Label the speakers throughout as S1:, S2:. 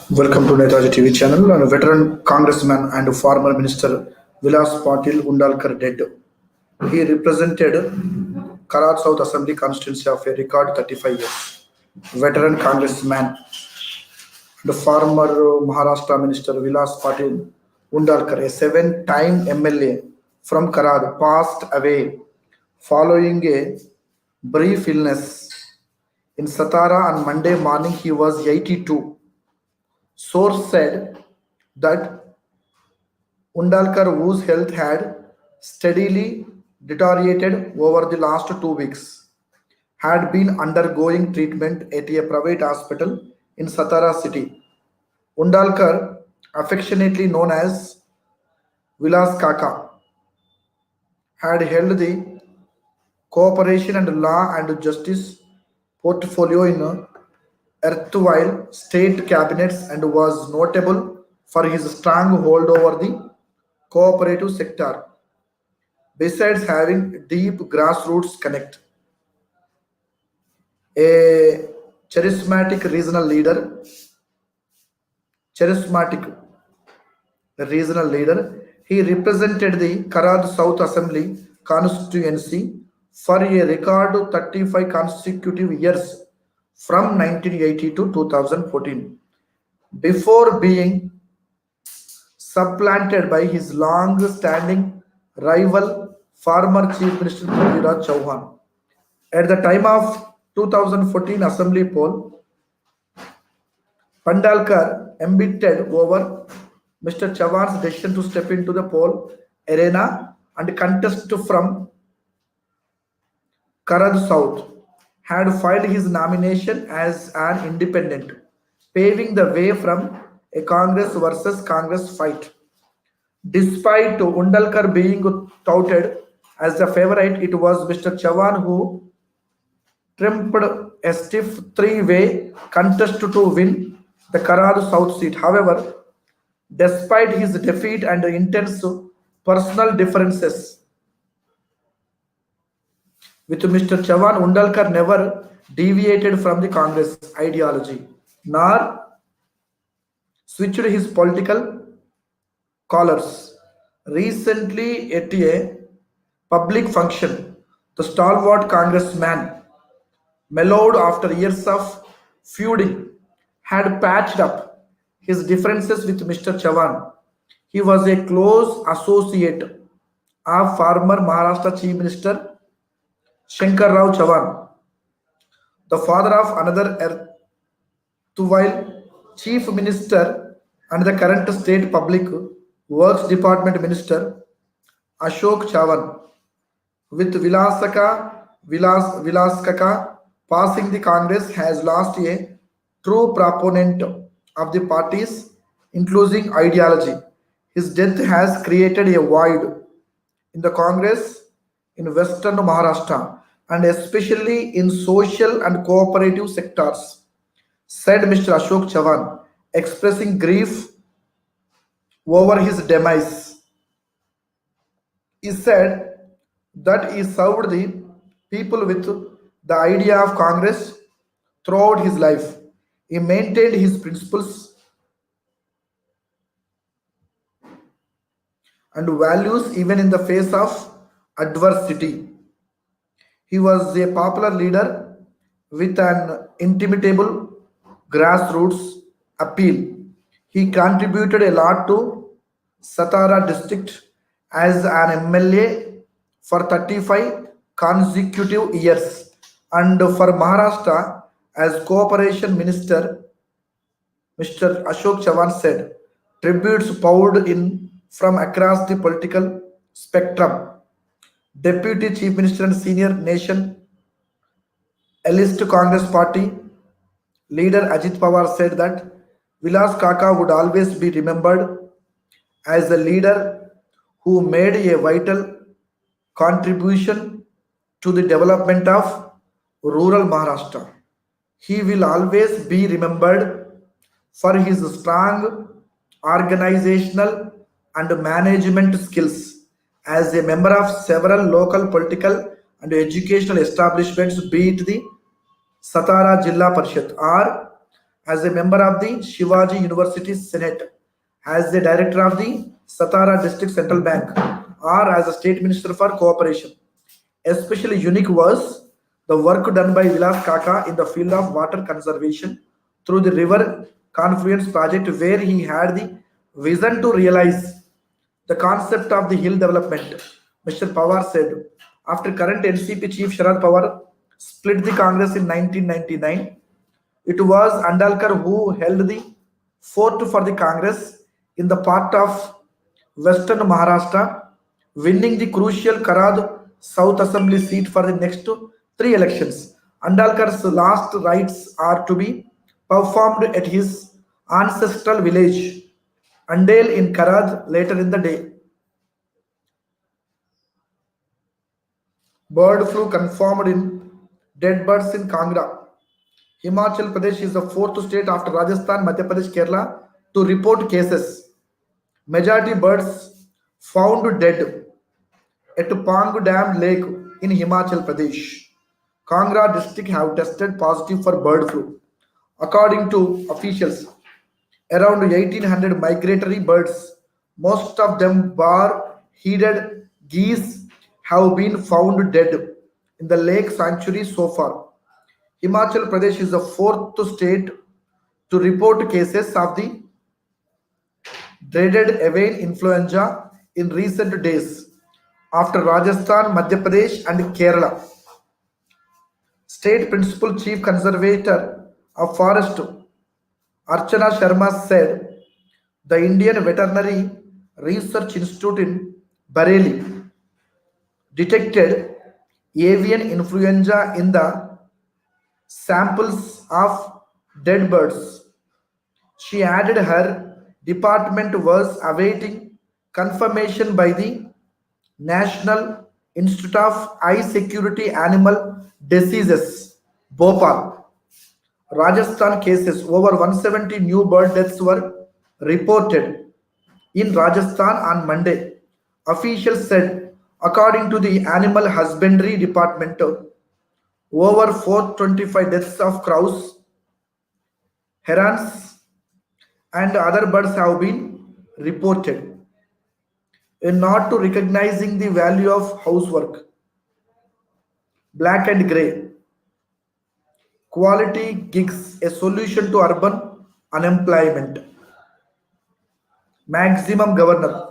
S1: Welcome to Netaji TV channel. A veteran congressman and former minister Vilas Patil Undalkar dead. He represented Karad South Assembly constituency of a record 35 years. Veteran congressman and former Maharashtra minister Vilas Patil Undalkar, a seven-time MLA from Karad, passed away following a brief illness in Satara on Monday morning. He was 82. Source said that Undalkar, whose health had steadily deteriorated over the last 2 weeks, had been undergoing treatment at a private hospital in Satara city. Undalkar, affectionately known as Vilas Kaka, had held the cooperation and law and justice portfolio in erstwhile state cabinets and was notable for his strong hold over the cooperative sector. Besides having deep grassroots connect, a charismatic regional leader, charismatic regional leader, he represented the Karad South Assembly constituency for a record 35 consecutive years from 1980 to 2014. Before being supplanted by his long-standing rival, former Chief Minister Prithviraj Chauhan. At the time of 2014 Assembly poll, Pandalkar embittered over Mr. Chauhan's decision to step into the poll arena and contest from Karad South, had filed his nomination as an independent, paving the way from a Congress versus Congress fight. Despite Undalkar being touted as the favorite, it was Mr. Chauhan who trumped a stiff three-way contest to win the Karad South seat. However, despite his defeat and intense personal differences with Mr. Chauhan, Undalkar never deviated from the Congress ideology, nor switched his political colors. Recently, at a public function, the stalwart congressman, mellowed after years of feuding, had patched up his differences with Mr. Chauhan. He was a close associate of former Maharashtra Chief Minister Shankar Rao Chauhan, the father of another erstwhile Chief Minister and the current State Public Works Department Minister Ashok Chauhan, with Vilaskaka passing the Congress, has lost a true proponent of the party's inclusive ideology. His death has created a void in the Congress in Western Maharashtra and especially in social and cooperative sectors, said Mr. Ashok Chauhan, expressing grief over his demise. He said that he served the people with the idea of Congress throughout his life. He maintained his principles and values even in the face of adversity. He was a popular leader with an intimidable grassroots appeal. He contributed a lot to Satara district as an MLA for 35 consecutive years and for Maharashtra as Cooperation Minister. Mr. Ashok Chauhan said, tributes poured in from across the political spectrum. Deputy Chief Minister and senior nation elite Congress party leader Ajit Pawar said that Vilas Kaka would always be remembered as a leader who made a vital contribution to the development of rural Maharashtra. He will always be remembered for his strong organizational and management skills as a member of several local political and educational establishments, be it the Satara Jilla Parishad or as a member of the Shivaji University Senate, as the director of the Satara District Central Bank, or as a state minister for cooperation. Especially unique was the work done by Vilas Kaka in the field of water conservation through the River Confluence project, where he had the vision to realize the concept of the hill development. Mr. Pawar said, after current NCP chief Sharad Pawar split the Congress in 1999, it was Andalkar who held the fort for the Congress in the part of Western Maharashtra, winning the crucial Karad South Assembly seat for the next three elections. Andalkar's last rites are to be performed at his ancestral village, Andale in Karad later in the day. Bird flu confirmed in dead birds in Kangra. Himachal Pradesh is the fourth state after Rajasthan, Madhya Pradesh, Kerala to report cases. Majority birds found dead at Pangu Dam Lake in Himachal Pradesh. Kangra district have tested positive for bird flu. According to officials, around 1800 migratory birds, most of them bar-headed geese, have been found dead in the lake sanctuary so far. Himachal Pradesh is the fourth state to report cases of the dreaded avian influenza in recent days after Rajasthan, Madhya Pradesh, and Kerala. State Principal Chief Conservator of Forest Archana Sharma said the Indian Veterinary Research Institute in Bareilly detected avian influenza in the samples of dead birds. She added her department was awaiting confirmation by the National Institute of Eye Security Animal Diseases, Bhopal. Rajasthan cases over 170 new bird deaths were reported in Rajasthan on Monday. Officials said, according to the Animal Husbandry Department, over 425 deaths of crows, herons, and other birds have been reported. A nod to recognizing the value of housework, black and grey, quality gigs, a solution to urban unemployment. Maximum Governor.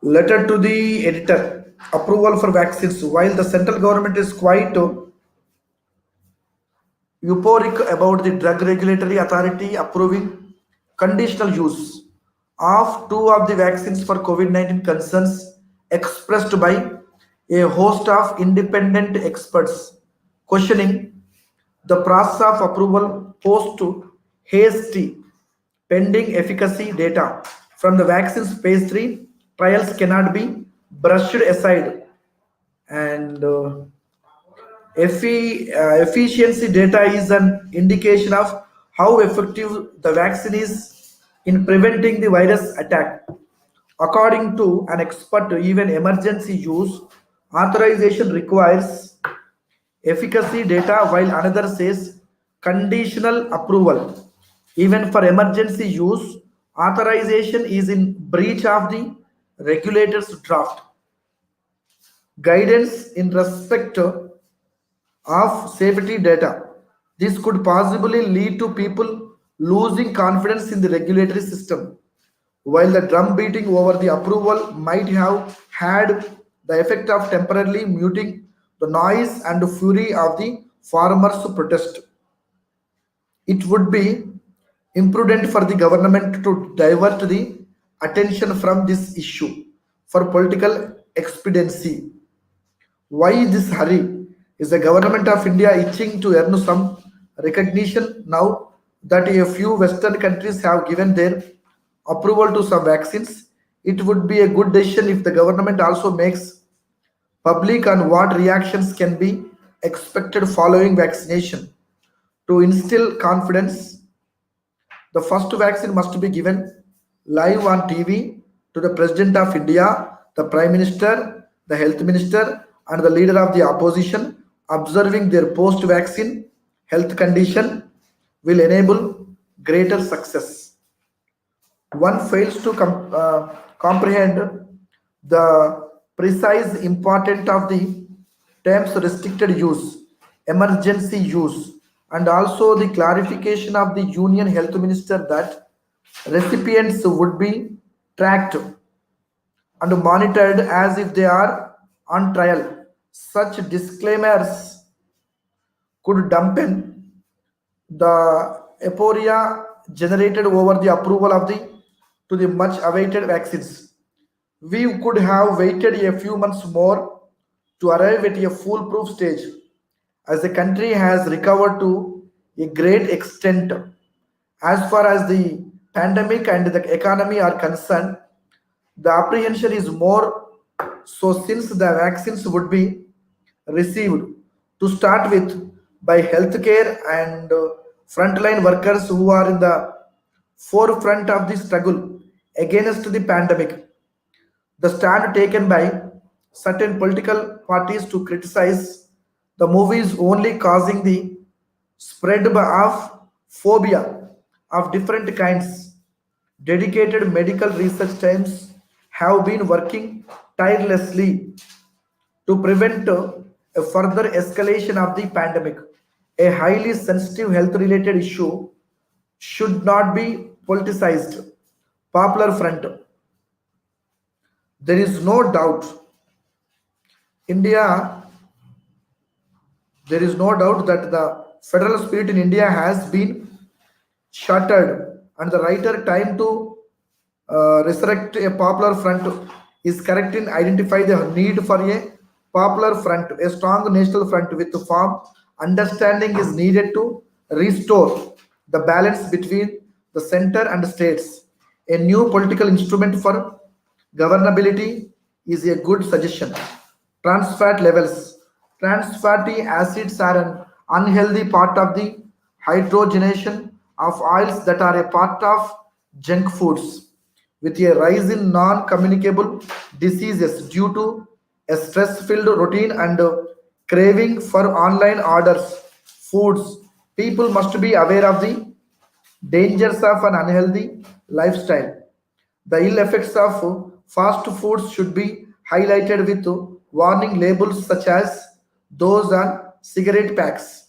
S1: Letter to the editor. Approval for vaccines. While the central government is quite euphoric about the drug regulatory authority approving conditional use of two of the vaccines for COVID-19, concerns expressed by a host of independent experts questioning the process of approval post hasty pending efficacy data from the vaccines phase 3 trials cannot be brushed aside, and efficiency data is an indication of how effective the vaccine is in preventing the virus attack. According to an expert, even emergency use authorization requires efficacy data, while another says conditional approval. Even for emergency use, authorization is in breach of the regulator's draft guidance in respect of safety data. This could possibly lead to people losing confidence in the regulatory system. While the drum beating over the approval might have had the effect of temporarily muting the noise and fury of the farmers' protest, it would be imprudent for the government to divert the attention from this issue for political expediency. Why this hurry? Is the government of India itching to earn some recognition now that a few Western countries have given their approval to some vaccines? It would be a good decision if the government also makes public on what reactions can be expected following vaccination. To instill confidence, the first vaccine must be given live on TV to the President of India, the Prime Minister, the Health Minister, and the leader of the opposition, observing their post vaccine health condition will enable greater success. One fails to comprehend the precise importance of the terms restricted use, emergency use, and also the clarification of the Union Health Minister that recipients would be tracked and monitored as if they are on trial. Such disclaimers could dampen the euphoria generated over the approval of the to the much awaited vaccines. We could have waited a few months more to arrive at a foolproof stage. As the country has recovered to a great extent, as far as the pandemic and the economy are concerned, the apprehension is more so since the vaccines would be received to start with by healthcare and frontline workers who are in the forefront of the struggle against the pandemic. The stand taken by certain political parties to criticize the movies only causing the spread of phobia of different kinds. Dedicated medical research teams have been working tirelessly to prevent a further escalation of the pandemic. A highly sensitive health related issue should not be politicized. Popular Front. There is no doubt India there is no doubt that the federal spirit in India has been shattered, and the writer time to resurrect a popular front is correct in identify the need for a popular front, a strong national front with firm understanding is needed to restore the balance between the center and states. A new political instrument for governability is a good suggestion. Trans fat levels. Trans fatty acids are an unhealthy part of the hydrogenation of oils that are a part of junk foods. With a rise in non communicable diseases due to a stress filled routine and craving for online orders, foods, people must be aware of the dangers of an unhealthy lifestyle. The ill effects of fast foods should be highlighted with warning labels such as those on cigarette packs.